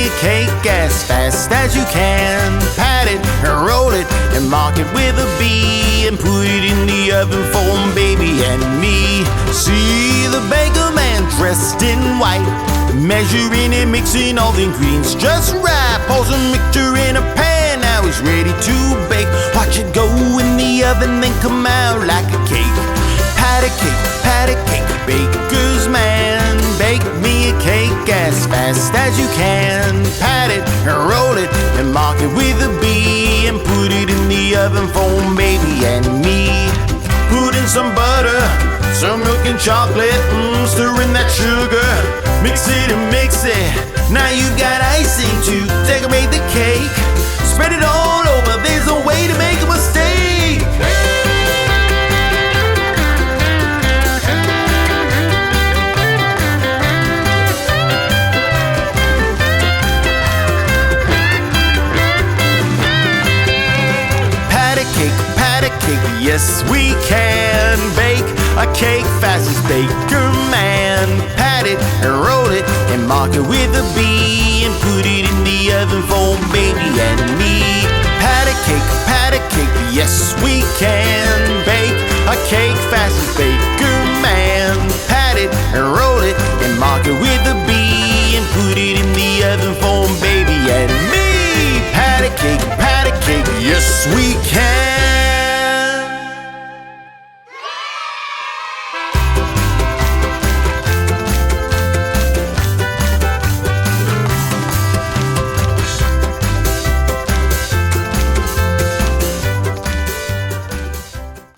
a cake as fast as you can. Pat it and roll it and mark it with a B, and put it in the oven for baby and me. See the baker man dressed in white, measuring and mixing all the ingredients just right. Pour some mixture in a pan, now it's ready to bake. Watch it go in the oven, then come out like a cake. Pat a cake, baker's man. Bake me a cake as fast as you can. Pat it and roll it and mark it with a B, and put it in the oven for baby and me. Put in some butter, some milk and chocolate, stir in that sugar, mix it and mix it. Now you've got icing to decorate the cake. Spread it all over, there's no way to make a mistake. Pat a cake, yes we can bake a cake fast as baker man. Pat it and roll it and mark it with a B, and put it in the oven for baby and me. Pat a cake, yes we can bake a cake fast as